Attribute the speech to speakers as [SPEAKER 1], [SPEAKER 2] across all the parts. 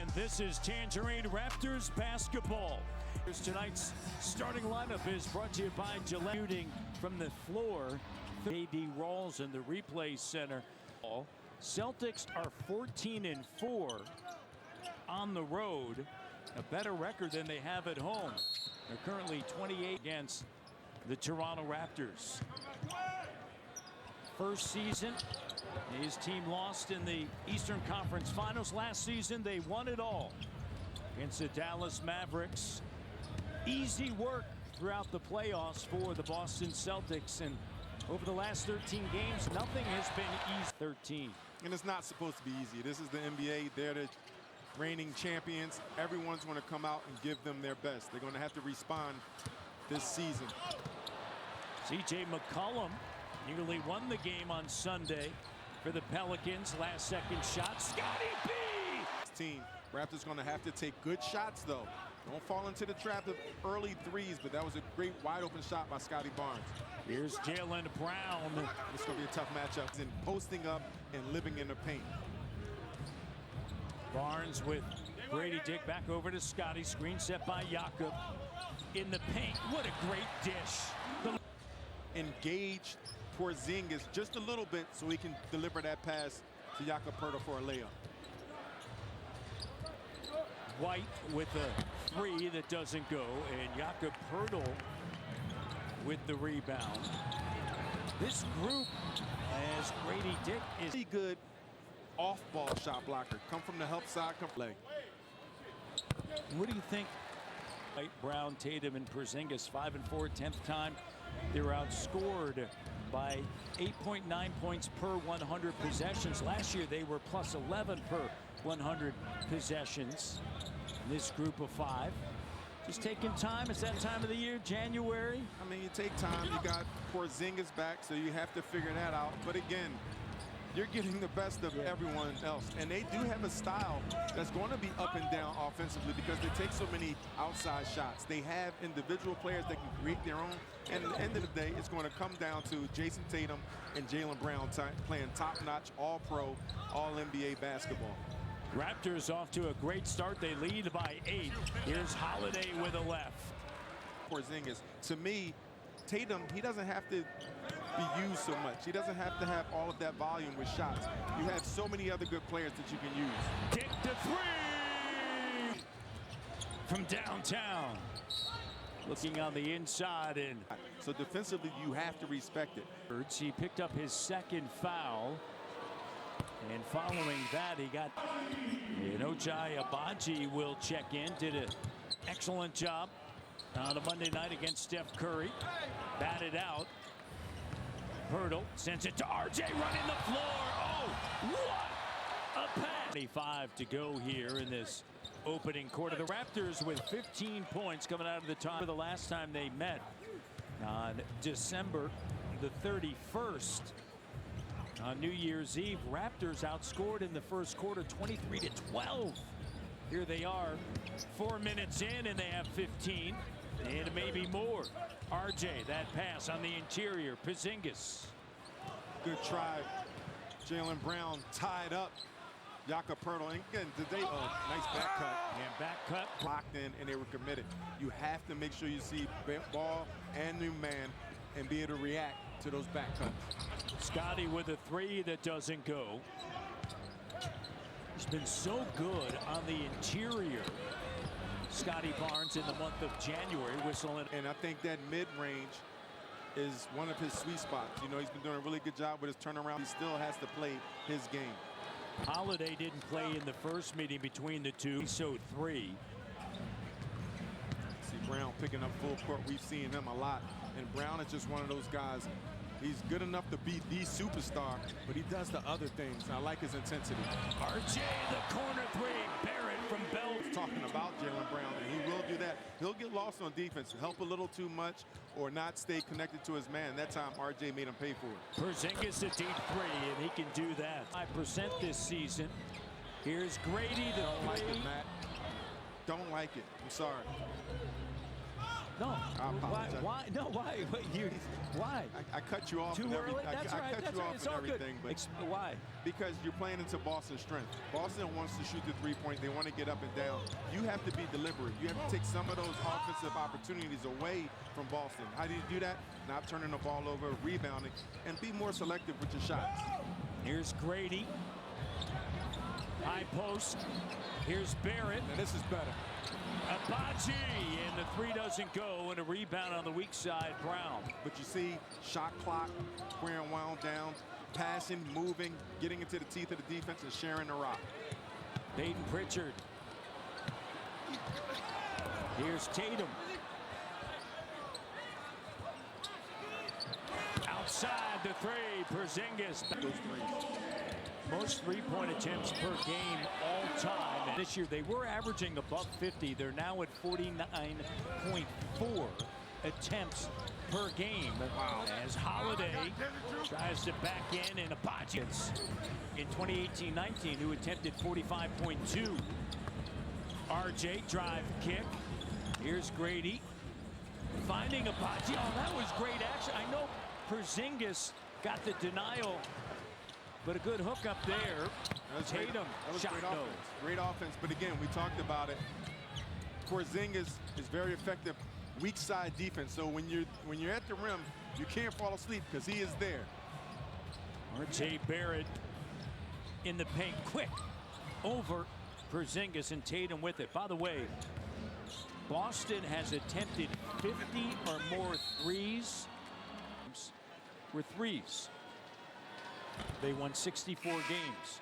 [SPEAKER 1] And this is Tangerine Raptors basketball. Tonight's starting lineup is brought to you by Gillette. Shooting from the floor, A.D. Rawls in the replay center. Celtics are 14-4 on the road, a better record than they have at home. They're currently 28 against the Toronto Raptors. First season, his team lost in the Eastern Conference Finals. Last season, they won it all against the Dallas Mavericks. Easy work throughout the playoffs for the Boston Celtics, and over the last 13 games, nothing has been easy. 13.
[SPEAKER 2] And it's not supposed to be easy. This is the NBA. They're the reigning champions. Everyone's going to come out and give them their best. They're going to have to respond this season.
[SPEAKER 1] C.J. McCollum nearly won the game on Sunday for the Pelicans. Last second shot, Scotty B!
[SPEAKER 2] Team. Raptors going to have to take good shots, though. Don't fall into the trap of early threes, but that was a great wide open shot by Scotty Barnes.
[SPEAKER 1] Here's Jaylen Brown.
[SPEAKER 2] It's going to be a tough matchup in posting up and living in the paint.
[SPEAKER 1] Barnes with Grady Dick back over to Scotty. Screen set by Jakob in the paint. What a great dish.
[SPEAKER 2] Engage Porzingis just a little bit so he can deliver that pass to Jakob Poeltl for a layup.
[SPEAKER 1] White with a three that doesn't go, and Jakob Poeltl with the rebound. This group, as Grady Dick is
[SPEAKER 2] pretty good off-ball shot blocker. Come from the help side, come play.
[SPEAKER 1] What do you think? Brown, Tatum, and Porzingis 5-4, 10th time. They're outscored by 8.9 points per 100 possessions. Last year they were plus 11 per 100 possessions. This group of five just taking time. It's that time of the year, January.
[SPEAKER 2] I mean, you take time. You got Porzingis back, so you have to figure that out. But again, you're getting the best of everyone else. And they do have a style that's going to be up and down offensively because they take so many outside shots. They have individual players that can create their own. And at the end of the day, it's going to come down to Jason Tatum and Jaylen Brown playing top-notch, all-pro, all-NBA basketball.
[SPEAKER 1] Raptors off to a great start. They lead by 8. Here's Holiday with a left.
[SPEAKER 2] Porzingis, to me, Tatum, he doesn't have to be used so much. He doesn't have to have all of that volume with shots. You have so many other good players that you can use.
[SPEAKER 1] Kick to three from downtown. Looking on the inside, and
[SPEAKER 2] so defensively you have to respect it.
[SPEAKER 1] He picked up his second foul, and following that he got Ochai Agbaji will check in. Did an excellent job on a Monday night against Steph Curry. Batted out. Poeltl sends it to RJ running the floor. Oh, what a pass. 25 to go here in this opening quarter. The Raptors with 15 points coming out of the top. For the last time they met on December the 31st on New Year's Eve, Raptors outscored in the first quarter 23-12. Here they are 4 minutes in, and they have 15 and maybe more. RJ, that pass on the interior. Porzingis.
[SPEAKER 2] Good try. Jaylen Brown tied up Jakob Poeltl. And again, today, nice back cut.
[SPEAKER 1] And back cut.
[SPEAKER 2] Locked in, and they were committed. You have to make sure you see ball and new man and be able to react to those back cuts.
[SPEAKER 1] Scotty with a three that doesn't go. He's been so good on the interior. Scotty Barnes in the month of January whistling.
[SPEAKER 2] And I think that mid-range is one of his sweet spots. You know, he's been doing a really good job with his turnaround. He still has to play his game.
[SPEAKER 1] Holiday didn't play in the first meeting between the two, so 3.
[SPEAKER 2] See Brown picking up full court. We've seen him a lot. And Brown is just one of those guys. He's good enough to be the superstar, but he does the other things. I like his intensity.
[SPEAKER 1] RJ, the corner 3. Barrett from Bell.
[SPEAKER 2] Talking about Jaylen Brown, and he will do that. He'll get lost on defense, help a little too much, or not stay connected to his man. That time, RJ made him pay for it.
[SPEAKER 1] Porzingis a deep 3, and he can do that. 5% this season. Here's Grady.
[SPEAKER 2] Don't like it, Matt. Don't like it. I'm sorry.
[SPEAKER 1] No.
[SPEAKER 2] I apologize.
[SPEAKER 1] Why? No, why? Why?
[SPEAKER 2] I cut you off.
[SPEAKER 1] Too
[SPEAKER 2] and
[SPEAKER 1] early? That's
[SPEAKER 2] I
[SPEAKER 1] right.
[SPEAKER 2] cut
[SPEAKER 1] That's
[SPEAKER 2] you
[SPEAKER 1] right.
[SPEAKER 2] off
[SPEAKER 1] It's
[SPEAKER 2] and
[SPEAKER 1] all good.
[SPEAKER 2] everything, but
[SPEAKER 1] Why?
[SPEAKER 2] because you're playing into Boston's strength. Boston wants to shoot the three-point. They want to get up and down. You have to be deliberate. You have to take some of those offensive opportunities away from Boston. How do you do that? Not turning the ball over, rebounding, and be more selective with your shots.
[SPEAKER 1] Here's Grady. High post. Here's Barrett.
[SPEAKER 2] Now this is better.
[SPEAKER 1] Abaji, and the three doesn't go, and a rebound on the weak side, Brown.
[SPEAKER 2] But you see shot clock, squaring wound down, passing, moving, getting into the teeth of the defense and sharing the rock.
[SPEAKER 1] Peyton Pritchard. Here's Tatum. Outside the three, Porzingis.
[SPEAKER 2] Those threes.
[SPEAKER 1] Most three-point attempts per game all time. And this year they were averaging above 50. They're now at 49.4 attempts per game.
[SPEAKER 2] Wow.
[SPEAKER 1] As Holiday tries to back in, and Abaji in 2018-19 who attempted 45.2. RJ drive kick. Here's Grady finding Abaji. Oh, that was great action. I know Porzingis got the denial, but a good hook up there. Tatum,
[SPEAKER 2] that was
[SPEAKER 1] shot
[SPEAKER 2] great
[SPEAKER 1] no.
[SPEAKER 2] offense. Great offense, but again, we talked about it. Porzingis is very effective weak side defense. So when you're at the rim, you can't fall asleep because he is there.
[SPEAKER 1] RJ Barrett in the paint, quick over Porzingis, and Tatum with it. By the way, Boston has attempted 50 or more threes. Were threes. They won 64 games.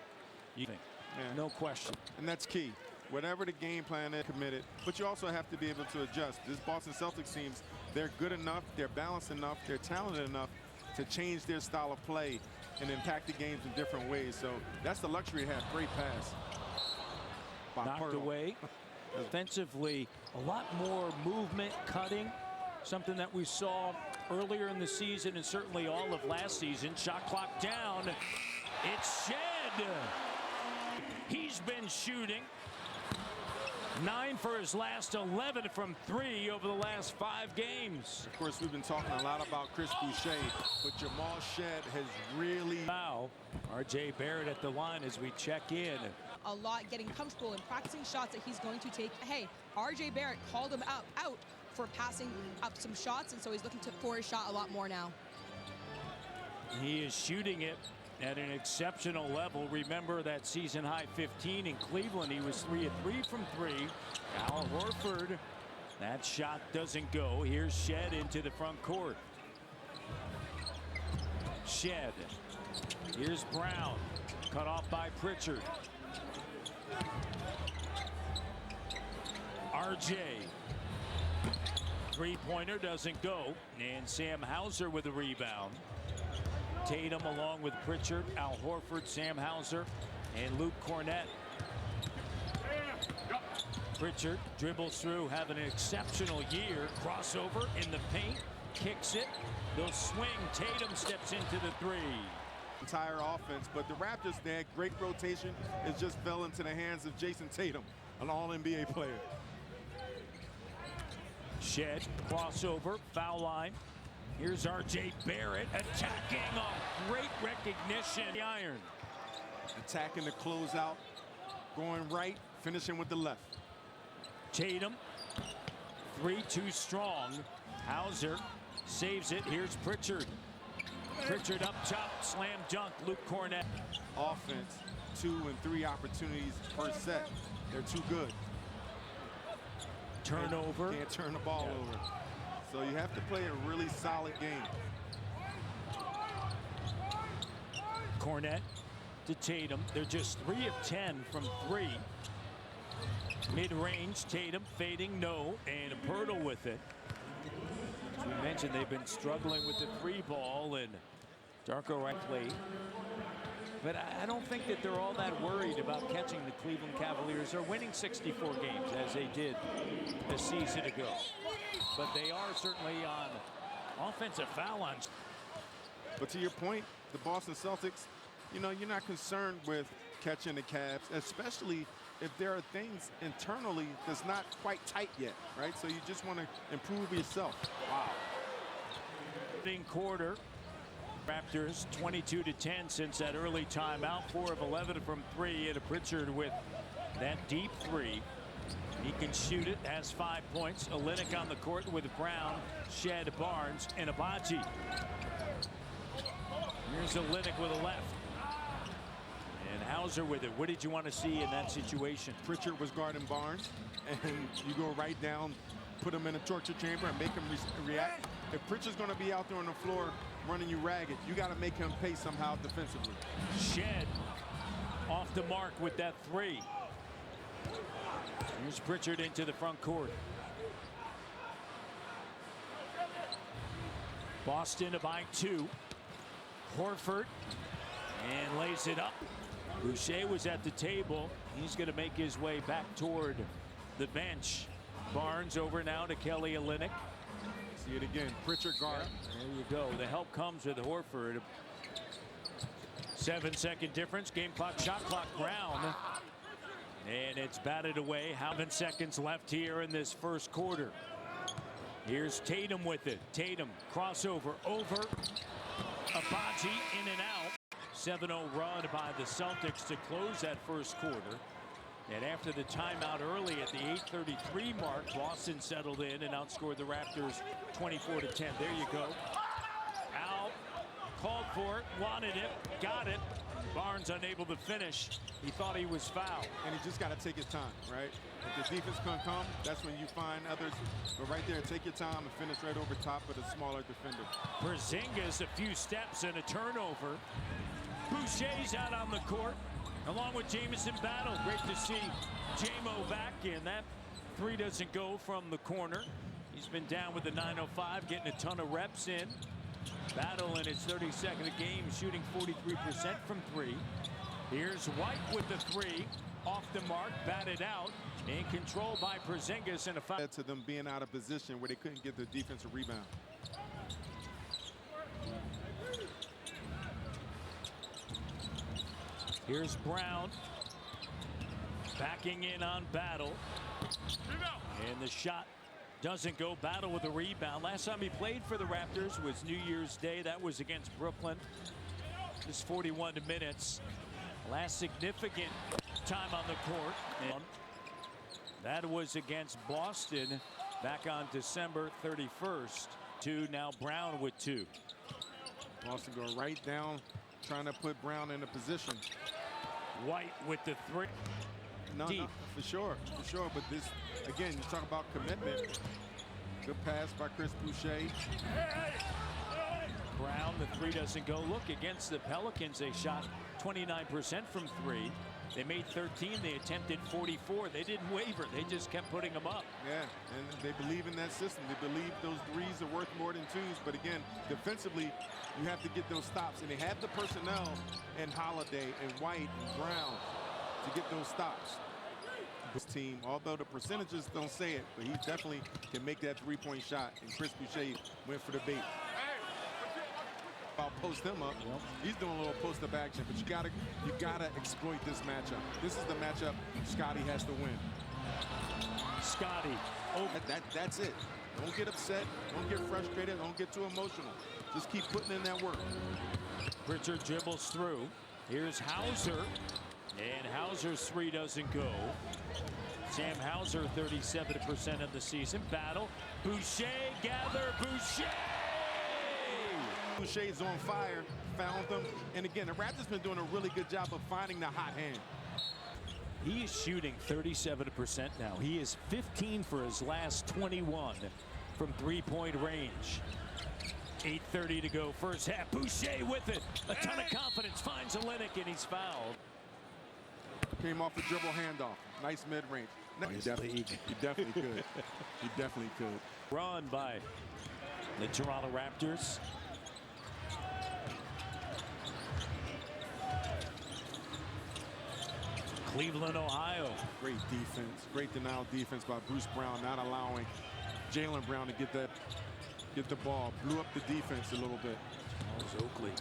[SPEAKER 1] You think?
[SPEAKER 2] Yeah.
[SPEAKER 1] No question.
[SPEAKER 2] And that's key. Whatever the game plan is committed, but you also have to be able to adjust. This Boston Celtics teams, they're good enough, they're balanced enough, they're talented enough to change their style of play and impact the games in different ways. So that's the luxury to have. Great pass.
[SPEAKER 1] Knocked away. Offensively, a lot more movement, cutting, something that we saw earlier in the season and certainly all of last season. Shot clock down. It's Shed. He's been shooting 9 for his last 11 from 3 over the last 5 games.
[SPEAKER 2] Of course, we've been talking a lot about Chris Boucher, but Jamal Shed has really...
[SPEAKER 1] Now, RJ Barrett at the line as we check in.
[SPEAKER 3] A lot getting comfortable and practicing shots that he's going to take. Hey, RJ Barrett called him out for passing up some shots, and so he's looking for his shot a lot more now.
[SPEAKER 1] He is shooting it at an exceptional level. Remember that season high 15 in Cleveland. He was 3 of 3 from 3. Al Horford, that shot doesn't go. Here's Shed into the front court. Shed. Here's Brown, cut off by Pritchard. RJ. Three-pointer doesn't go, and Sam Hauser with a rebound. Tatum along with Pritchard, Al Horford, Sam Hauser, and Luke Cornett. Pritchard dribbles through, having an exceptional year. Crossover in the paint, kicks it. They'll swing. Tatum steps into the three.
[SPEAKER 2] Entire offense, but the Raptors, they had great rotation. It just fell into the hands of Jason Tatum, an all-NBA player.
[SPEAKER 1] Shed, crossover, foul line. Here's RJ Barrett attacking. Oh, great recognition. The iron.
[SPEAKER 2] Attacking the closeout, going right, finishing with the left.
[SPEAKER 1] Tatum, 3 too strong. Hauser saves it. Here's Pritchard. Pritchard up top, slam dunk. Luke Cornett.
[SPEAKER 2] Offense, 2 and 3 opportunities per set. They're too good.
[SPEAKER 1] Turnover.
[SPEAKER 2] Can't turn the ball over. So you have to play a really solid game.
[SPEAKER 1] Cornett to Tatum. They're just 3 of 10 from 3. Mid-range, Tatum fading, no, and Pirtle with it. As we mentioned, they've been struggling with the 3 ball, and Darko rightly. But I don't think that they're all that worried about catching the Cleveland Cavaliers. They're winning 64 games as they did a season ago. But they are certainly on offensive foul lines.
[SPEAKER 2] But to your point, the Boston Celtics, you know, you're not concerned with catching the Cavs, especially if there are things internally that's not quite tight yet, right? So you just want to improve yourself.
[SPEAKER 1] Wow. Quarter. Raptors 22-10 since that early timeout. 4 of 11 from 3. And Pritchard with that deep 3. He can shoot it, has 5 points. Olynyk on the court with Brown, Shed, Barnes, and Abaji. Here's Olynyk with a left. And Hauser with it. What did you want to see in that situation?
[SPEAKER 2] Pritchard was guarding Barnes, and you go right down, put him in a torture chamber and make him react. If Pritchard's going to be out there on the floor running you ragged, you got to make him pay somehow defensively.
[SPEAKER 1] Shed off the mark with that 3. Here's Pritchard into the front court. Boston by 2. Horford and lays it up. Boucher was at the table. He's going to make his way back toward the bench. Barnes over now to Kelly Olynyk.
[SPEAKER 2] See it again. Pritchard guard.
[SPEAKER 1] There you go. The help comes with Horford. 7-second difference. Game clock, shot clock, Brown. And it's batted away. 7 seconds left here in this first quarter. Here's Tatum with it. Tatum crossover over. Abaji in and out. 7-0 run by the Celtics to close that first quarter. And after the timeout early at the 8:33 mark, Boston settled in and outscored the Raptors 24-10. There you go. Al called for it, wanted it, got it. Barnes unable to finish. He thought he was fouled.
[SPEAKER 2] And he just got to take his time, right? If the defense can come, that's when you find others. But right there, take your time and finish right over top of the smaller defender.
[SPEAKER 1] Porzingis a few steps and a turnover. Boucher's out on the court, along with Jamison Battle. Great to see J-Mo back, and that 3 doesn't go from the corner. He's been down with the 905, getting a ton of reps in. Battle in his 32nd game, shooting 43% from 3. Here's White with the 3, off the mark, batted out, in control by Porzingis and a foul.
[SPEAKER 2] To them being out of position where they couldn't get the defensive rebound.
[SPEAKER 1] Here's Brown backing in on Battle, and the shot doesn't go. Battle with a rebound. Last time he played for the Raptors was New Year's Day. That was against Brooklyn. Just 41 minutes. Last significant time on the court, and that was against Boston back on December 31st. 2 now. Brown with 2.
[SPEAKER 2] Boston go right down, trying to put Brown in a position.
[SPEAKER 1] White with the 3.
[SPEAKER 2] No, for sure. But this, again, you talk about commitment. Good pass by Chris Boucher.
[SPEAKER 1] Brown, the 3 doesn't go. Look, against the Pelicans, they shot 29% from 3. They made 13. They attempted 44. They didn't waver. They just kept putting them up.
[SPEAKER 2] Yeah, and they believe in that system. They believe those 3s are worth more than 2s. But again, defensively, you have to get those stops. And they have the personnel and Holiday and White and Brown to get those stops. This team, although the percentages don't say it, but he definitely can make that 3-point shot. And Chris Boucher went for the bait. I'll post him up. Yep. He's doing a little post-up action, but you gotta exploit this matchup. This is the matchup Scotty has to win.
[SPEAKER 1] Scotty,
[SPEAKER 2] that's it. Don't get upset. Don't get frustrated. Don't get too emotional. Just keep putting in that work.
[SPEAKER 1] Pritchard dribbles through. Here's Hauser, and Hauser's 3 doesn't go. Sam Hauser, 37% of the season. Battle. Boucher, gather. Boucher!
[SPEAKER 2] Boucher's on fire, found them. And again, the Raptors been doing a really good job of finding the hot hand.
[SPEAKER 1] He is shooting 37% now. He is 15 for his last 21 from 3-point range. 8:30 to go first half. Boucher with it. A ton of confidence. Finds Olynyk, and he's fouled.
[SPEAKER 2] Came off a dribble handoff. Nice mid-range. You definitely could. You definitely could.
[SPEAKER 1] Run by the Toronto Raptors. Cleveland, Ohio.
[SPEAKER 2] Great defense. Great denial defense by Bruce Brown, not allowing Jaylen Brown to get the ball. Blew up the defense a little bit.
[SPEAKER 1] Charles Oakley.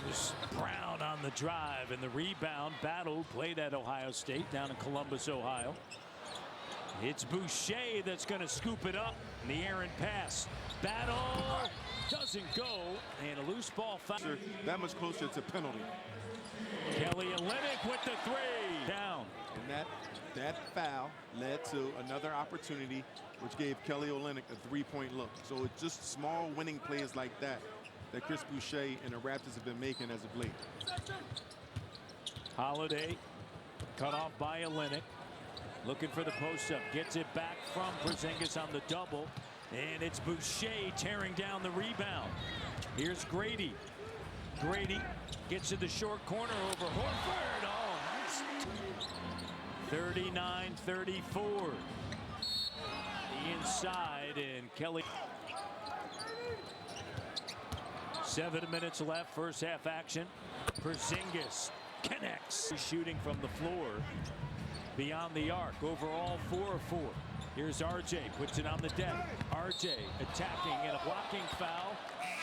[SPEAKER 1] There's Brown on the drive and the rebound. Battle played at Ohio State down in Columbus, Ohio. It's Boucher that's going to scoop it up. The errant pass. Battle doesn't go. And a loose ball foul.
[SPEAKER 2] That much closer to penalty.
[SPEAKER 1] Kelly Olynyk with the three. Down.
[SPEAKER 2] And that foul led to another opportunity, which gave Kelly Olynyk a three-point look. So it's just small winning plays like that Chris Boucher and the Raptors have been making as of late.
[SPEAKER 1] Holiday cut off by Olynyk. Looking for the post-up. Gets it back from Porzingis on the double. And it's Boucher tearing down the rebound. Here's Grady. Grady gets to the short corner over Horford. Oh, nice. 39-34. The inside, and Kelly. 7 minutes left, first half action. Porzingis connects. Shooting from the floor. Beyond the arc, overall 4 of 4. Here's RJ, puts it on the deck. RJ attacking and a blocking foul.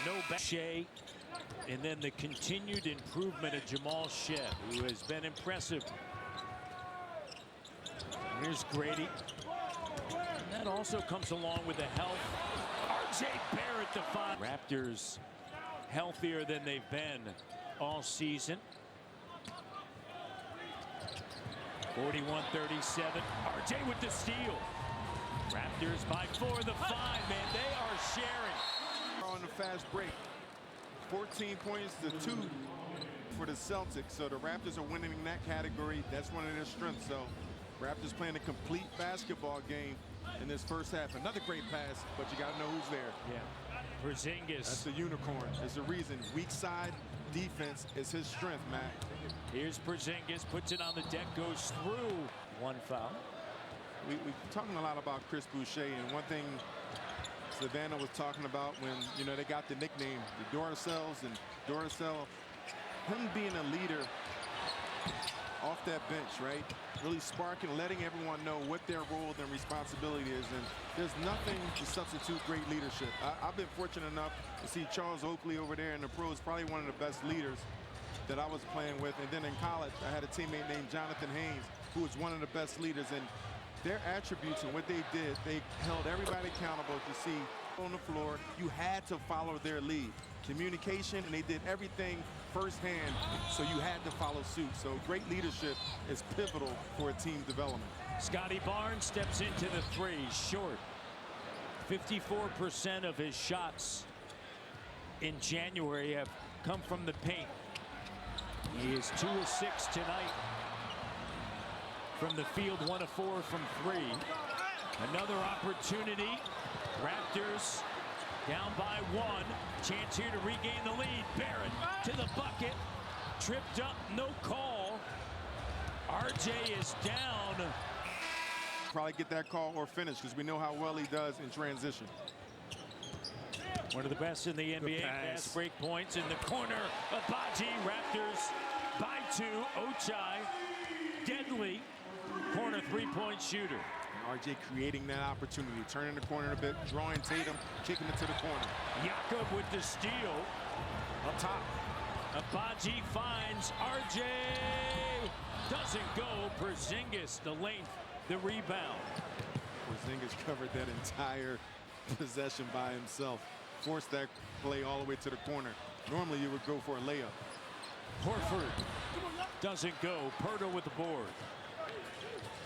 [SPEAKER 1] No back. Shea, and then the continued improvement of Jamal Shead, who has been impressive. Here's Grady. And that also comes along with the help. RJ Barrett the five. Raptors healthier than they've been all season. 41-37. RJ with the steal. Raptors by 4. The 5, man. They are sharing.
[SPEAKER 2] On the fast break. 14 points to 2 for the Celtics. So the Raptors are winning in that category. That's one of their strengths. So Raptors playing a complete basketball game in this first half. Another great pass, but you got to know who's there.
[SPEAKER 1] Yeah. Porzingis.
[SPEAKER 2] That's the unicorn. It's the reason. Weak side defense is his strength, Matt.
[SPEAKER 1] Here's Porzingis, puts it on the deck, goes through. One foul.
[SPEAKER 2] We're talking a lot about Chris Boucher, and one thing Savannah was talking about when, you know, they got the nickname, the Duracells, and Duracell, him being a leader off that bench, right? Really sparking, letting everyone know what their role and responsibility is, and there's nothing to substitute great leadership. I've been fortunate enough to see Charles Oakley over there in the pros, probably one of the best leaders that I was playing with. And then in college, I had a teammate named Jonathan Haynes, who was one of the best leaders. And their attributes and what they did, they held everybody accountable to see on the floor. You had to follow their lead. Communication, and they did everything firsthand, so you had to follow suit. So great leadership is pivotal for a team development.
[SPEAKER 1] Scotty Barnes steps into the three, short. 54% of his shots in January have come from the paint. He is 2 of 6 tonight from the field, 1 of 4 from 3. Another opportunity. Raptors down by 1. Chance here to regain the lead. Barrett to the bucket. Tripped up, no call. RJ is down.
[SPEAKER 2] Probably get that call or finish, because we know how well he does in transition.
[SPEAKER 1] One of the best in the NBA. Fast break points in the corner. Abaji, Raptors by 2. Ochai, deadly corner three-point shooter.
[SPEAKER 2] And RJ creating that opportunity, turning the corner a bit, drawing Tatum, kicking it to the corner.
[SPEAKER 1] Jakob with the steal.
[SPEAKER 2] Up top.
[SPEAKER 1] Abaji finds RJ. Doesn't go. Porzingis, the length, the rebound.
[SPEAKER 2] Porzingis covered that entire possession by himself. Forced that play all the way to the corner. Normally you would go for a layup.
[SPEAKER 1] Horford doesn't go. Pirtle with the board.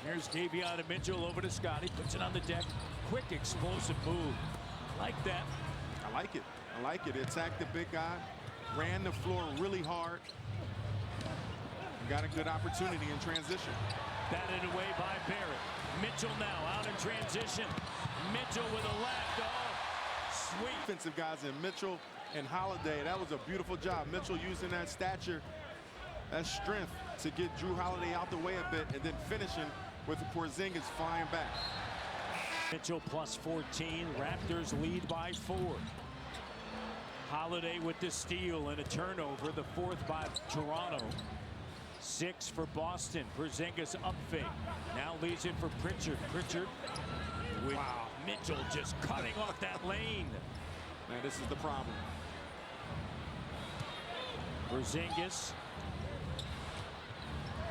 [SPEAKER 1] Here's Davion Mitchell over to Scotty. Puts it on the deck. Quick, explosive move. Like that.
[SPEAKER 2] I like it. I like it. Attacked the big guy. Ran the floor really hard. Got a good opportunity in transition.
[SPEAKER 1] Batted away by Barrett. Mitchell now out in transition. Mitchell with a left. Oh, sweet.
[SPEAKER 2] Defensive guys in Mitchell and Holiday. That was a beautiful job. Mitchell using that stature, that strength to get Drew Holiday out the way a bit, and then finishing with the Porzingis flying back.
[SPEAKER 1] Mitchell plus 14. Raptors lead by 4. Holiday with the steal and a turnover. The 4th by Toronto. 6 for Boston. Porzingis up fake. Now leaves it for Pritchard. Pritchard with Mitchell just cutting off that lane.
[SPEAKER 2] Man, this is the problem.
[SPEAKER 1] Porzingis.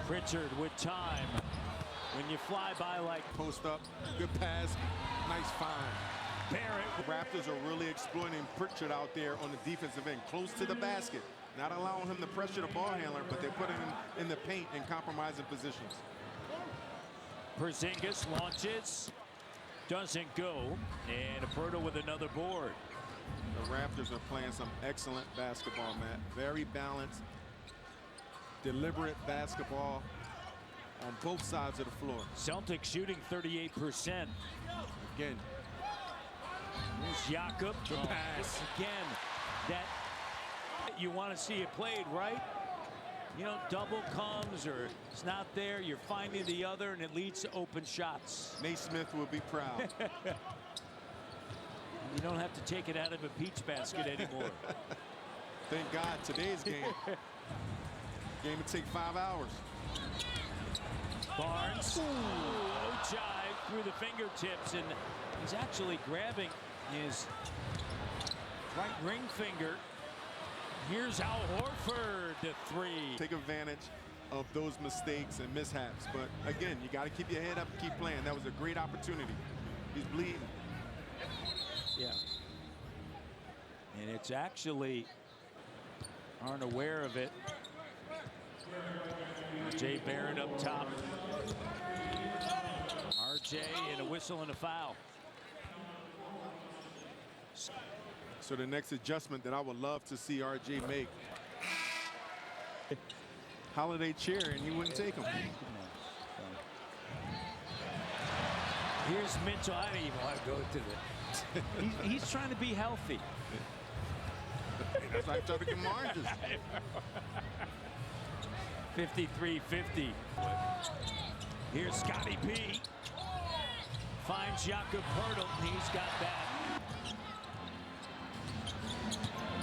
[SPEAKER 1] Pritchard with time. When you fly by like
[SPEAKER 2] Post up, good pass, nice find.
[SPEAKER 1] Barrett.
[SPEAKER 2] The Raptors are really exploiting Pritchard out there on the defensive end, close to the basket. Not allowing him to pressure the ball handler, but they're putting him in the paint in compromising positions.
[SPEAKER 1] Porzingis launches. Doesn't go. And Aperto with another board.
[SPEAKER 2] The Raptors are playing some excellent basketball, Matt. Very balanced, deliberate basketball on both sides of the floor.
[SPEAKER 1] Celtics shooting 38%.
[SPEAKER 2] Again,
[SPEAKER 1] Here's Jakob.
[SPEAKER 2] the pass.
[SPEAKER 1] Again, that you want to see it played, right? You know, double comes or it's not there. You're finding the other, and it leads to open shots.
[SPEAKER 2] Naismith will be proud.
[SPEAKER 1] You don't have to take it out of a peach basket anymore.
[SPEAKER 2] Thank God, today's game. Game would take 5 hours.
[SPEAKER 1] Barnes. Ochai through the fingertips, and he's actually grabbing his right ring finger. Here's Al Horford, the three.
[SPEAKER 2] Take advantage of those mistakes and mishaps. But again, you got to keep your head up and keep playing. That was a great opportunity. He's bleeding.
[SPEAKER 1] Yeah. And it's actually, aren't aware of it. RJ Barrett up top. RJ and a whistle and a foul.
[SPEAKER 2] So the next adjustment that I would love to see RJ make. Holiday chair, and he wouldn't take him.
[SPEAKER 1] Here's Mitchell. I don't even want to go to the. He's trying to be healthy.
[SPEAKER 2] That's why I tried to get margins.
[SPEAKER 1] 53-50. Here's Scotty P. Finds Jakob Poeltl. He's got that.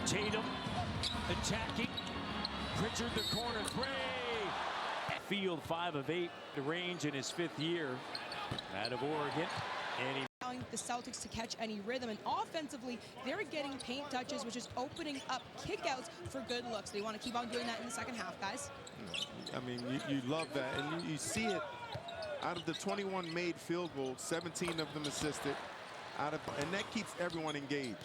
[SPEAKER 1] Tatum attacking. Pritchard the corner three. Field 5 of 8. The range in his 5th year out of Oregon. And he
[SPEAKER 3] Allowing the Celtics to catch any rhythm, and offensively they're getting paint touches, which is opening up kickouts for good looks. They want to keep on doing that in the second half, guys.
[SPEAKER 2] I mean, you love that, and you see it. Out of the 21 made field goals, 17 of them assisted. And that keeps everyone engaged.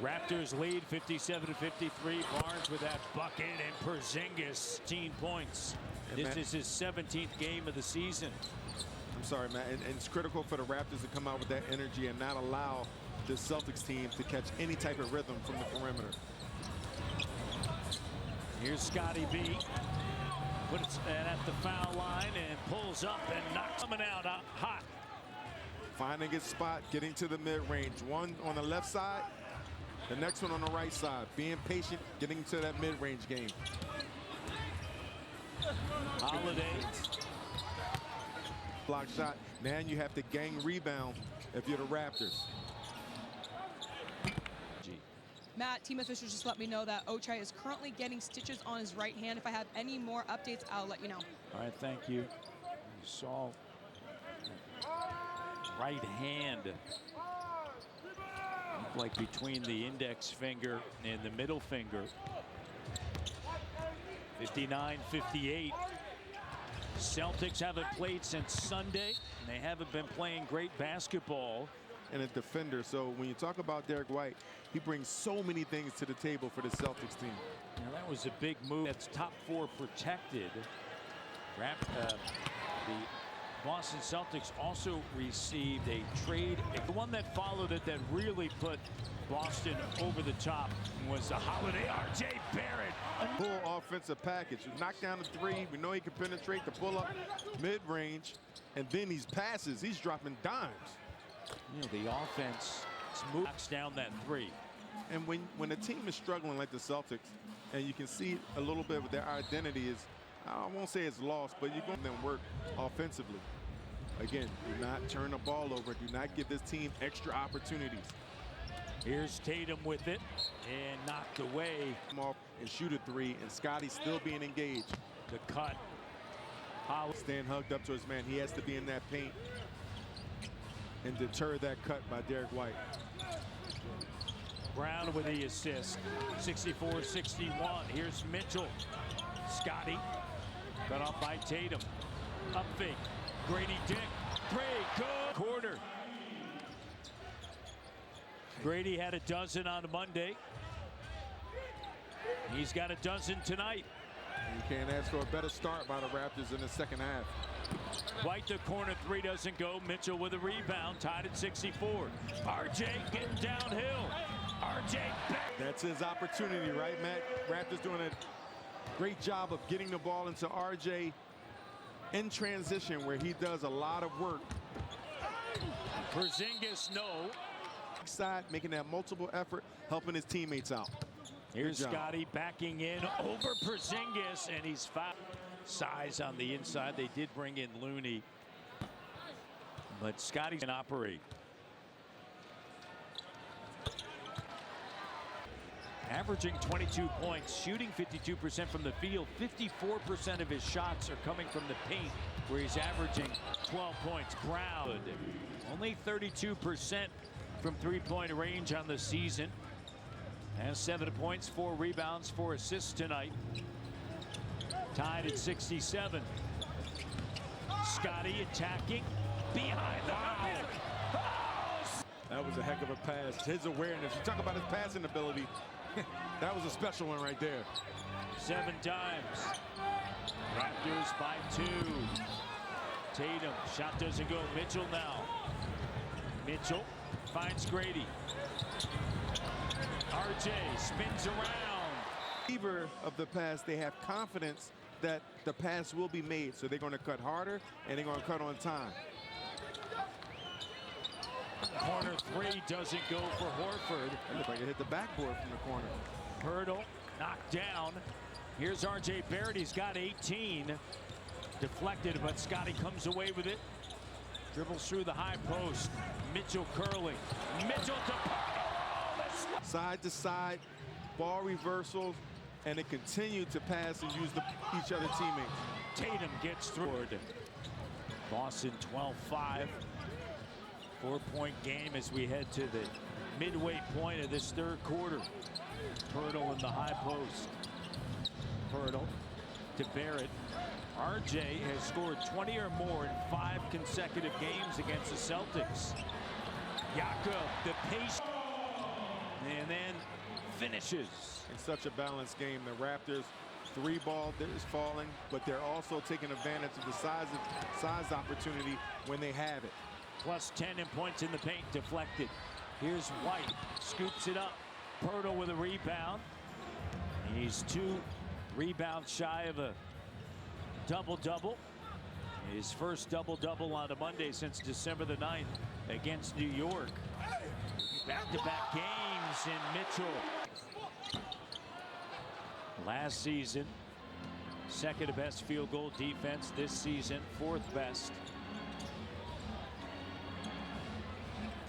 [SPEAKER 1] Raptors lead 57-53. Barnes with that bucket, and Porzingis 16 points.
[SPEAKER 2] And
[SPEAKER 1] This is his 17th game of the season.
[SPEAKER 2] I'm sorry, Matt, and it's critical for the Raptors to come out with that energy and not allow the Celtics team to catch any type of rhythm from the perimeter.
[SPEAKER 1] Here's Scotty B. Puts it at the foul line and pulls up and knocks coming out hot.
[SPEAKER 2] Finding his spot, getting to the mid-range. One on the left side, the next one on the right side. Being patient, getting to that mid-range game.
[SPEAKER 1] Holiday.
[SPEAKER 2] Block shot. Now you have to gang rebound if you're the Raptors.
[SPEAKER 3] Matt, team officials just let me know that Ochai is currently getting stitches on his right hand. If I have any more updates, I'll let you know.
[SPEAKER 1] All right, thank you. You saw right hand. Like between the index finger and the middle finger. 59-58. Celtics haven't played since Sunday, and they haven't been playing great basketball.
[SPEAKER 2] And a defender. So when you talk about Derek White, he brings so many things to the table for the Celtics team.
[SPEAKER 1] Now that was a big move. That's top 4 protected. The Boston Celtics also received a trade. The one that followed it that really put Boston over the top was the Holiday RJ Barrett.
[SPEAKER 2] Full offensive package. You knock down the three. We know he can penetrate the pull-up mid-range. And then these passes, he's dropping dimes.
[SPEAKER 1] You know, the offense knocks down that three.
[SPEAKER 2] And when a team is struggling like the Celtics, and you can see a little bit of their identity is, I won't say it's lost, but you're going to work offensively. Again, do not turn the ball over. Do not give this team extra opportunities.
[SPEAKER 1] Here's Tatum with it and knocked away.
[SPEAKER 2] Come off and shoot a three, and Scotty still being engaged.
[SPEAKER 1] The cut.
[SPEAKER 2] Stand hugged up to his man. He has to be in that paint and deter that cut by Derek White.
[SPEAKER 1] Brown with the assist. 64-61. Here's Mitchell. Scotty. Cut off by Tatum. Up fake. Grady Dick. Three. Good. Quarter. Grady had a dozen on Monday. He's got a dozen tonight.
[SPEAKER 2] You can't ask for a better start by the Raptors in the second half.
[SPEAKER 1] White, the corner three doesn't go. Mitchell with a rebound, tied at 64. RJ getting downhill. RJ back.
[SPEAKER 2] That's his opportunity, right, Matt? Raptors doing a great job of getting the ball into RJ in transition, where he does a lot of work.
[SPEAKER 1] Porzingis, no.
[SPEAKER 2] Side, making that multiple effort, helping his teammates out.
[SPEAKER 1] Here's Scotty backing in over Porzingis, and he's fouled. Size on the inside. They did bring in Looney, but Scotty can operate. Averaging 22 points, shooting 52% from the field. 54% of his shots are coming from the paint, where he's averaging 12 points. Brown, only 32% from three-point range on the season. Has 7 points, 4 rebounds, 4 assists tonight. Tied at 67. Scotty attacking behind the back.
[SPEAKER 2] That was a heck of a pass. His awareness. You talk about his passing ability. That was a special one right there.
[SPEAKER 1] 7 times. Raptors by 2. Tatum, shot doesn't go. Mitchell now. Mitchell finds Grady. RJ spins around.
[SPEAKER 2] Receiver of the pass, they have confidence that the pass will be made, so they're going to cut harder and they're going to cut on time.
[SPEAKER 1] Corner three doesn't go for Horford.
[SPEAKER 2] It looked like it hit the backboard from the corner.
[SPEAKER 1] Hurdle knocked down. Here's RJ Barrett. He's got 18. Deflected, but Scotty comes away with it. Dribbles through the high post. Mitchell curling. Mitchell to
[SPEAKER 2] side to side, ball reversals, and they continue to pass and use each other teammates.
[SPEAKER 1] Tatum gets through. Boston 12-5. 4-point game as we head to the midway point of this third quarter. Hurdle in the high post. Hurdle to Barrett. RJ has scored 20 or more in 5 consecutive games against the Celtics. Jakob, the pace, and then finishes.
[SPEAKER 2] In such a balanced game, the Raptors 3-ball is falling, but they're also taking advantage of the size opportunity when they have it.
[SPEAKER 1] Plus 10 in points in the paint, deflected. Here's White, scoops it up. Pirtle with a rebound. He's 2 rebounds shy of a double-double. His first double-double on a Monday since December the 9th against New York. Back-to-back games in Mitchell. Last season, second best field goal defense. This season, 4th best.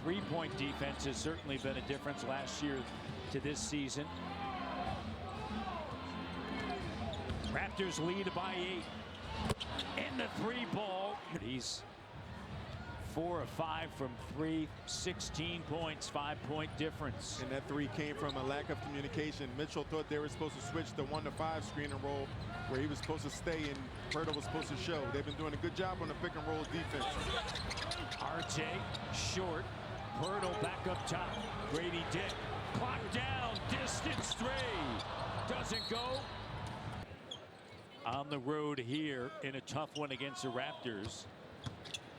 [SPEAKER 1] 3-point defense has certainly been a difference last year to this season. Raptors lead by 8. In the 3-ball. He's 4 of 5 from 3, 16 points, 5-point difference.
[SPEAKER 2] And that 3 came from a lack of communication. Mitchell thought they were supposed to switch the 1-to-5 screen and roll, where he was supposed to stay and Pirtle was supposed to show. They've been doing a good job on the pick and roll defense.
[SPEAKER 1] RJ short. Pirtle back up top. Grady Dick. Clock down. Distance 3. Doesn't go. On the road here in a tough one against the Raptors.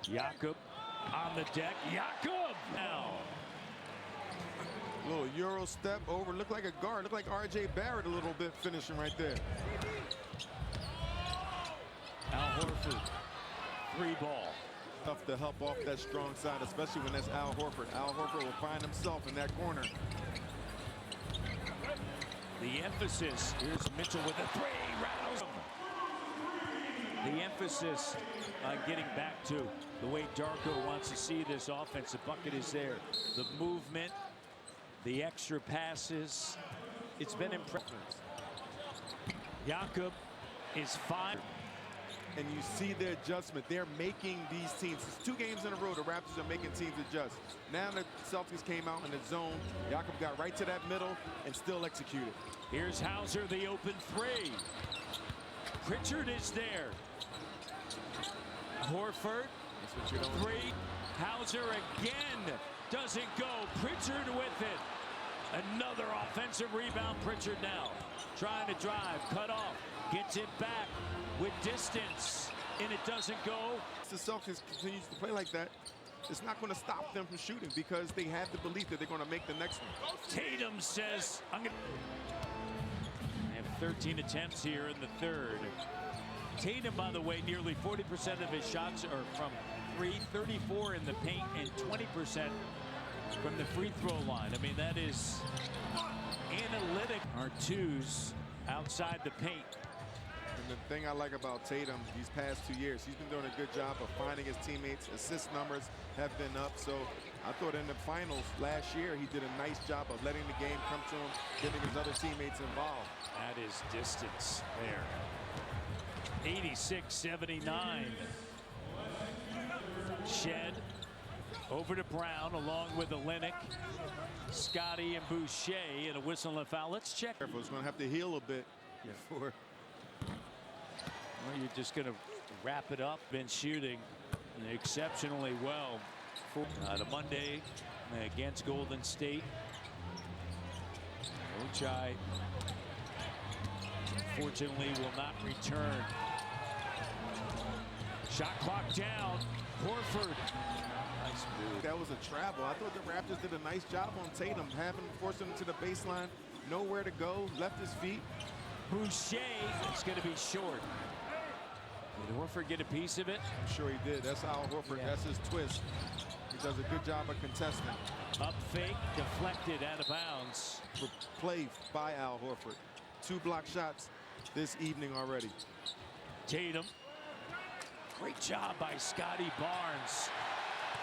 [SPEAKER 1] Jakob on the deck. Jakob now.
[SPEAKER 2] Little Euro step over. Looked like a guard. Looked like RJ Barrett a little bit finishing right there.
[SPEAKER 1] Al Horford. 3-ball.
[SPEAKER 2] Tough to help off that strong side, especially when that's Al Horford. Al Horford will find himself in that corner.
[SPEAKER 1] The emphasis. Here's Mitchell with a 3. Rattles him. The emphasis on getting back to the way Darko wants to see this offense. The bucket is there. The movement, the extra passes. It's been impressive. Jakob is 5.
[SPEAKER 2] and you see the adjustment. They're making these teams. It's 2 games in a row the Raptors are making teams adjust. Now the Celtics came out in the zone. Jakob got right to that middle and still executed.
[SPEAKER 1] Here's Hauser, the open 3. Pritchard is there. Horford,
[SPEAKER 2] That's what you don't
[SPEAKER 1] 3. Hauser again doesn't go. Pritchard with it. Another offensive rebound. Pritchard now trying to drive, cut off, gets it back with distance, and it doesn't go.
[SPEAKER 2] If the Celtics continues to play like that, it's not going to stop them from shooting because they have the belief that they're going to make the next one.
[SPEAKER 1] Tatum says, I'm going to have 13 attempts here in the 3rd. Tatum, by the way, nearly 40% of his shots are from 3, 34 in the paint, and 20% from the free throw line. I mean, that is analytic. Our 2s outside the paint.
[SPEAKER 2] And the thing I like about Tatum these past 2 years, he's been doing a good job of finding his teammates. Assist numbers have been up. So I thought in the finals last year, he did a nice job of letting the game come to him, getting his other teammates involved.
[SPEAKER 1] That is distance there. 86-79. Shed over to Brown along with Olenek, Scotty, and Boucher, and a whistle and a foul. Let's check.
[SPEAKER 2] It's going to have to heal a bit before.
[SPEAKER 1] Well, you're just going to wrap it up. Been shooting exceptionally well for the Monday against Golden State. Ochai, unfortunately, will not return. Shot clock down. Horford. Nice move.
[SPEAKER 2] That was a travel. I thought the Raptors did a nice job on Tatum, forcing him to the baseline, nowhere to go, left his feet.
[SPEAKER 1] Boucher is going to be short. Did Horford get a piece of it?
[SPEAKER 2] I'm sure he did. That's Al Horford.
[SPEAKER 1] Yeah.
[SPEAKER 2] That's his twist. He does a good job of contesting.
[SPEAKER 1] Up fake, deflected out of bounds.
[SPEAKER 2] Play by Al Horford. 2 block shots this evening already.
[SPEAKER 1] Tatum. Great job by Scotty Barnes.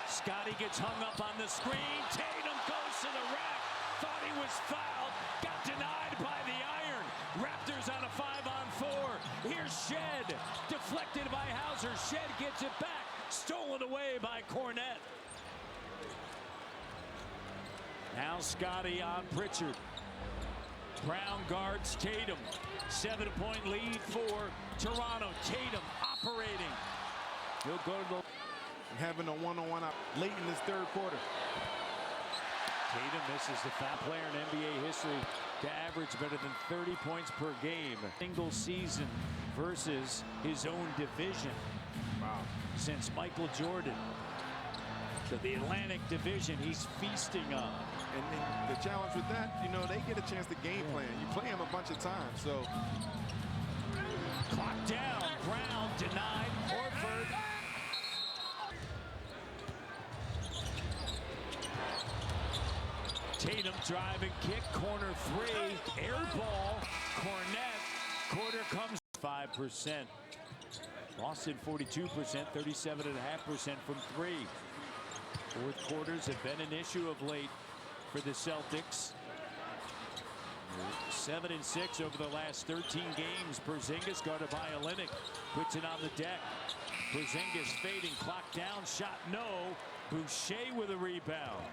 [SPEAKER 1] Scotty gets hung up on the screen. Tatum goes to the rack. Thought he was fouled. Got denied by the iron. Raptors on a 5-on-4. Here's Shed. Deflected by Hauser. Shed gets it back. Stolen away by Cornette. Now Scotty on Pritchard. Brown guards Tatum. 7-point lead for Toronto. Tatum operating. He'll go to the...
[SPEAKER 2] Having a one-on-one up late in this 3rd quarter.
[SPEAKER 1] Tatum misses the foul. Player in NBA history to average better than 30 points per game. Single season versus his own division.
[SPEAKER 2] Wow.
[SPEAKER 1] Since Michael Jordan. To the Atlantic Division, he's feasting on.
[SPEAKER 2] And the challenge with that, you know, they get a chance to game plan. You play him a bunch of times, so.
[SPEAKER 1] Clock down. Brown denied. Horford. Tatum driving kick, corner 3, air ball, Cornette, quarter comes 5%. Boston 42%, 37.5% from 3. Fourth quarters have been an issue of late for the Celtics. 7-6 over the last 13 games. Porzingis guarded by Olenek, puts it on the deck. Porzingis fading, clock down, shot no. Boucher with a rebound.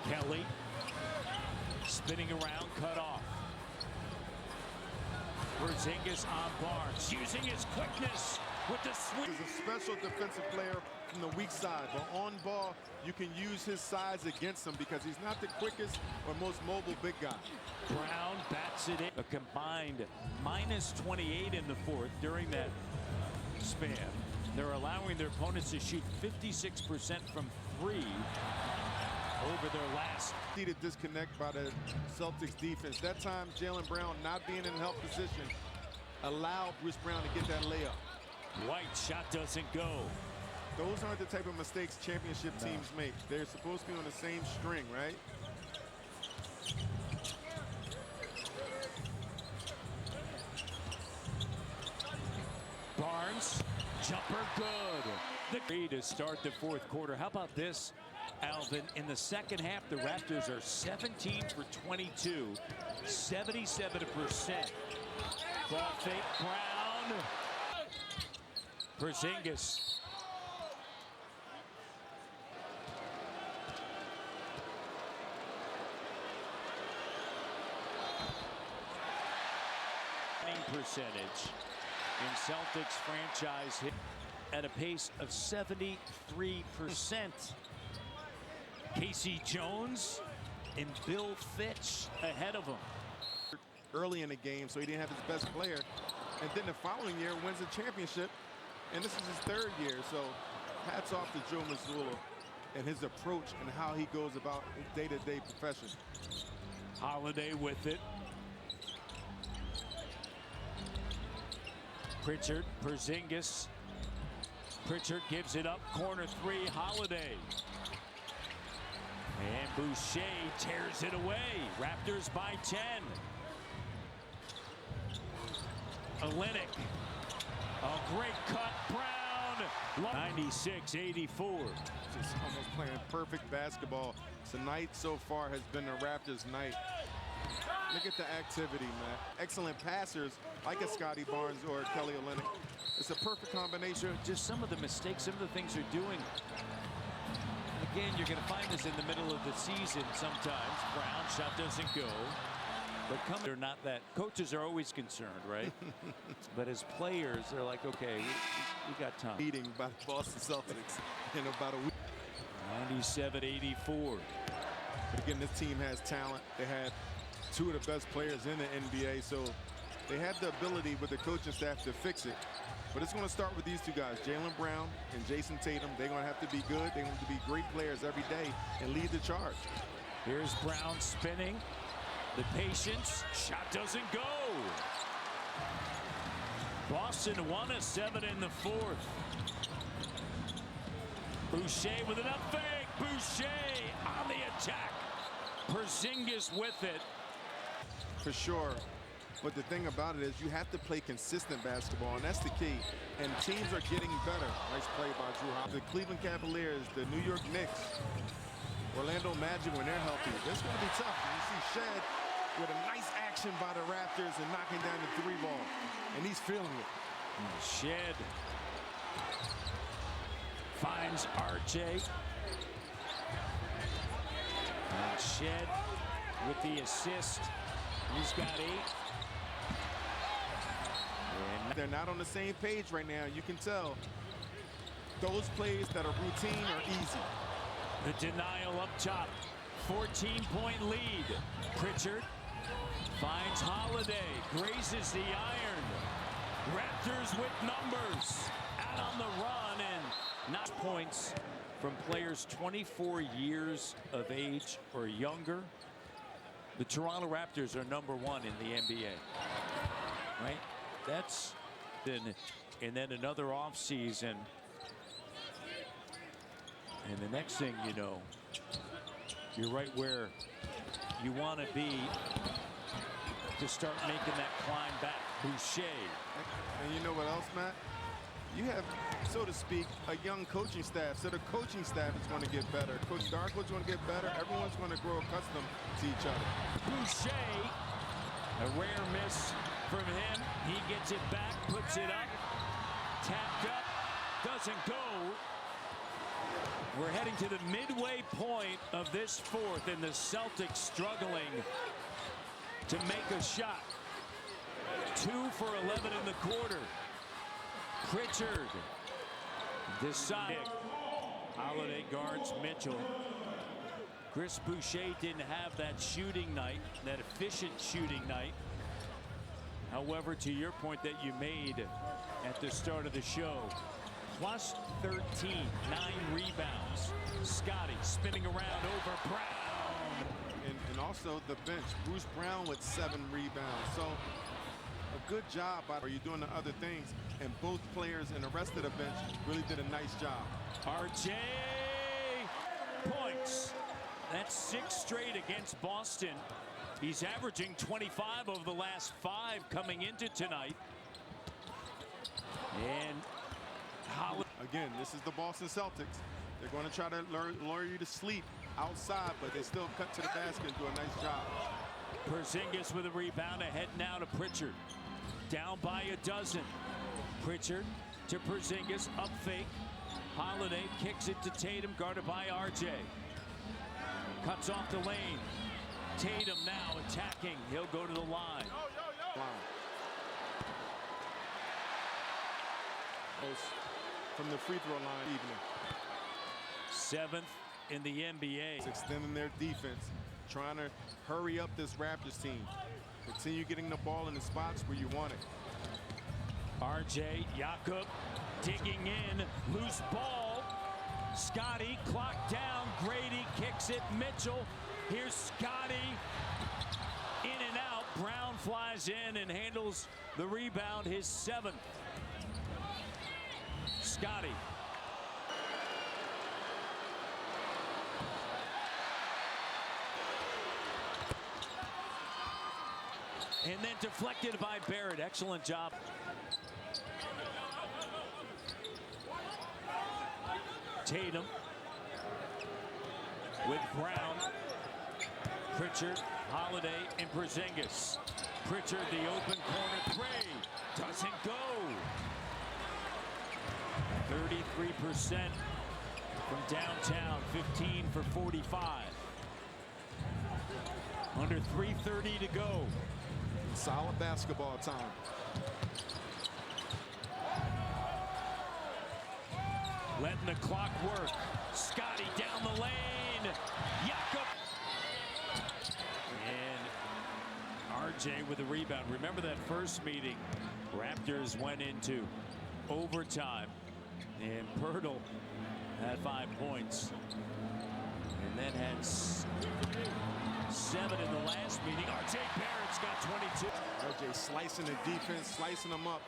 [SPEAKER 1] Kelly spinning around, cut off. Porzingis on Barnes, using his quickness with the swing.
[SPEAKER 2] He's a special defensive player from the weak side, but on ball, you can use his size against him because he's not the quickest or most mobile big guy.
[SPEAKER 1] Brown bats it in. A combined minus 28 in the 4th during that span. They're allowing their opponents to shoot 56% from 3 over their last.
[SPEAKER 2] A disconnect by the Celtics defense. That time, Jaylen Brown not being in help position allowed Bruce Brown to get that layup.
[SPEAKER 1] White shot doesn't go.
[SPEAKER 2] Those aren't the type of mistakes championship teams make. They're supposed to be on the same string, right?
[SPEAKER 1] Barnes, jumper good. The three to start the 4th quarter. How about this, Alvin? In the second half, the Raptors are 17 for 22 77%. Ball fake, Brown. Porzingis. Percentage in Celtics franchise hit at a pace of 73%. Casey Jones and Bill Fitch ahead of him.
[SPEAKER 2] Early in the game, so he didn't have his best player. And then the following year wins a championship. And this is his third year. So hats off to Joe Mazzulla and his approach and how he goes about his day-to-day profession.
[SPEAKER 1] Holiday with it. Pritchard, Porzingis. Pritchard gives it up. Corner three, Holiday. And Boucher tears it away. Raptors by 10. Olynyk. A great cut. Brown. 96-84.
[SPEAKER 2] Just almost playing perfect basketball. Tonight so far has been the Raptors' night. Look at the activity, man. Excellent passers like a Scotty Barnes or a Kelly Olynyk. It's a perfect combination.
[SPEAKER 1] Just some of the mistakes, some of the things they're doing. Again, you're going to find this in the middle of the season sometimes. Brown shot doesn't go. But they're not that. Coaches are always concerned, right? But as players, they're like, okay, we got time.
[SPEAKER 2] Beating by the Boston Celtics in about a week.
[SPEAKER 1] 97-84.
[SPEAKER 2] But again, this team has talent. They had two of the best players in the NBA, so they had the ability with the coaching staff to fix it. But it's going to start with these two guys, Jaylen Brown and Jason Tatum. They're going to have to be good. They're going to be great players every day and lead the charge.
[SPEAKER 1] Here's Brown spinning. The patience. Shot doesn't go. Boston won a 7 in the fourth. Boucher with an up fake. Boucher on the attack. Porzingis with it.
[SPEAKER 2] For sure. But the thing about it is you have to play consistent basketball, and that's the key. And teams are getting better. Nice play by Drew Holiday. The Cleveland Cavaliers, the New York Knicks, Orlando Magic when they're healthy. This is going to be tough. You see Shed with a nice action by the Raptors and knocking down the three ball. And he's feeling it.
[SPEAKER 1] Shed finds RJ. And Shed with the assist. He's got 8. And
[SPEAKER 2] they're not on the same page right now. You can tell. Those plays that are routine are easy.
[SPEAKER 1] the denial up top. 14-point lead. Pritchard finds Holiday, grazes the iron. Raptors with numbers, out on the run, and not points from players 24 years of age or younger. The Toronto Raptors are #1 in the NBA, right? That's and then another offseason, and the next thing you know, you're right where you want to be to start making that climb back. Boucher.
[SPEAKER 2] And you know what else, Matt? You have, so to speak, a young coaching staff. So the coaching staff is going to get better. Our coach is going to get better. Everyone's going to grow accustomed to each other.
[SPEAKER 1] Boucher, a rare miss from him. He gets it back, puts it up, tapped up, doesn't go. We're heading to the midway point of this fourth, and the Celtics struggling to make a shot. 2 for 11 in the quarter. Pritchard decided. Holiday guards Mitchell. Chris Boucher didn't have that shooting night, that efficient shooting night. However, to your point that you made at the start of the show, plus 13, 9 rebounds. Scotty spinning around over Brown.
[SPEAKER 2] And also the bench. Bruce Brown with 7 rebounds. So a good job by you doing the other things. And both players and the rest of the bench really did a nice job.
[SPEAKER 1] RJ points. That's 6 straight against Boston. He's averaging 25 over the last 5 coming into tonight. And
[SPEAKER 2] again, this is the Boston Celtics. They're going to try to lure you to sleep outside, but they still cut to the basket and do a nice job.
[SPEAKER 1] Porzingis with a rebound, ahead now to Pritchard. Down by a dozen. Pritchard to Porzingis, up fake. Holiday kicks it to Tatum, guarded by RJ. Cuts off the lane. Tatum now attacking. He'll go to the line.
[SPEAKER 2] From the free throw line evening.
[SPEAKER 1] 7th in the NBA.
[SPEAKER 2] It's extending their defense, trying to hurry up this Raptors team. Continue getting the ball in the spots where you want it.
[SPEAKER 1] RJ, Jakob digging in, loose ball. Scotty, clock down, Grady kicks it, Mitchell. Here's Scotty, in and out. Brown flies in and handles the rebound, his 7th. Scotty. And then deflected by Barrett. Excellent job. Tatum with Brown, Pritchard, Holiday, and Porzingis. Pritchard, the open corner three, doesn't go. 33% from downtown, 15 for 45. Under 3:30 to go.
[SPEAKER 2] Solid basketball time.
[SPEAKER 1] Letting the clock work. Scotty down the lane. Jakob. And RJ with the rebound. Remember that first meeting? Raptors went into overtime. And Pirtle had 5 points. And then had 7 in the last meeting. RJ Barrett's got 22.
[SPEAKER 2] RJ slicing the defense, slicing them up.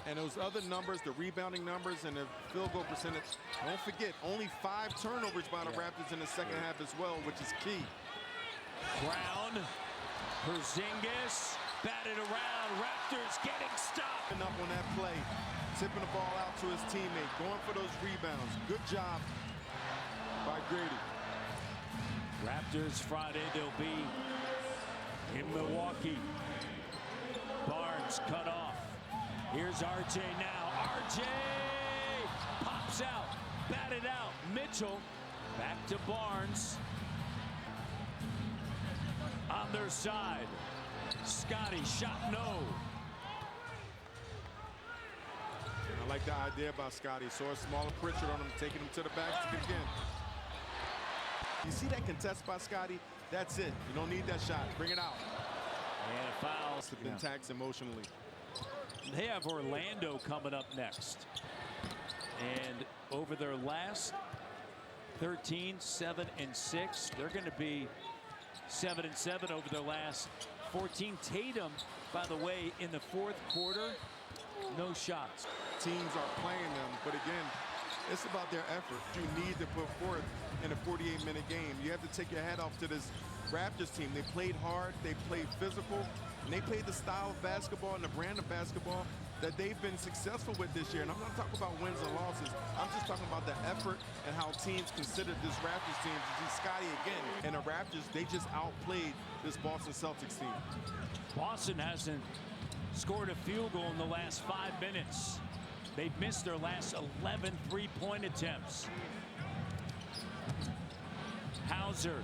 [SPEAKER 2] And those other numbers, the rebounding numbers and the field goal percentage, don't forget, only 5 turnovers by the Raptors in the second half as well, which is key.
[SPEAKER 1] Brown, Porzingis, batted around. Raptors getting stopped.
[SPEAKER 2] Up on that play, tipping the ball out to his teammate, going for those rebounds. Good job by Grady.
[SPEAKER 1] Raptors Friday, they'll be in Milwaukee. Barnes cut off. Here's RJ now. RJ pops out, batted out. Mitchell back to Barnes. On their side, Scotty shot no.
[SPEAKER 2] I like the idea about Scotty. Saw a smaller Pritchard on him, taking him to the basket again. You see that contest by Scotty? That's it. You don't need that shot. Bring it out.
[SPEAKER 1] And a foul.
[SPEAKER 2] It's been taxed emotionally.
[SPEAKER 1] They have Orlando coming up next. And over their last 13, 7-6, they're going to be 7-7 over their last 14. Tatum, by the way, in the 4th quarter, no shots.
[SPEAKER 2] Teams are playing them, but again, it's about their effort. You need to put forth in a 48-minute game. You have to take your hat off to this Raptors team. They played hard, they played physical, and they played the style of basketball and the brand of basketball that they've been successful with this year. And I'm not talking about wins and losses. I'm just talking about the effort and how teams considered this Raptors team. You see Scotty again. And the Raptors, they just outplayed this Boston Celtics team.
[SPEAKER 1] Boston hasn't scored a field goal in the last 5 minutes. They've missed their last 11 three-point attempts. Hauser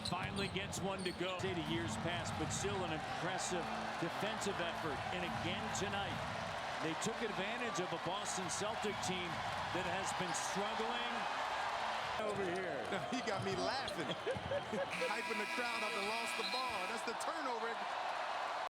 [SPEAKER 1] finally gets one to go. Say to years past, but still an impressive defensive effort. And again tonight, they took advantage of a Boston Celtic team that has been struggling over here.
[SPEAKER 2] He got me laughing. Hyping the crowd up and lost the ball. That's the turnover.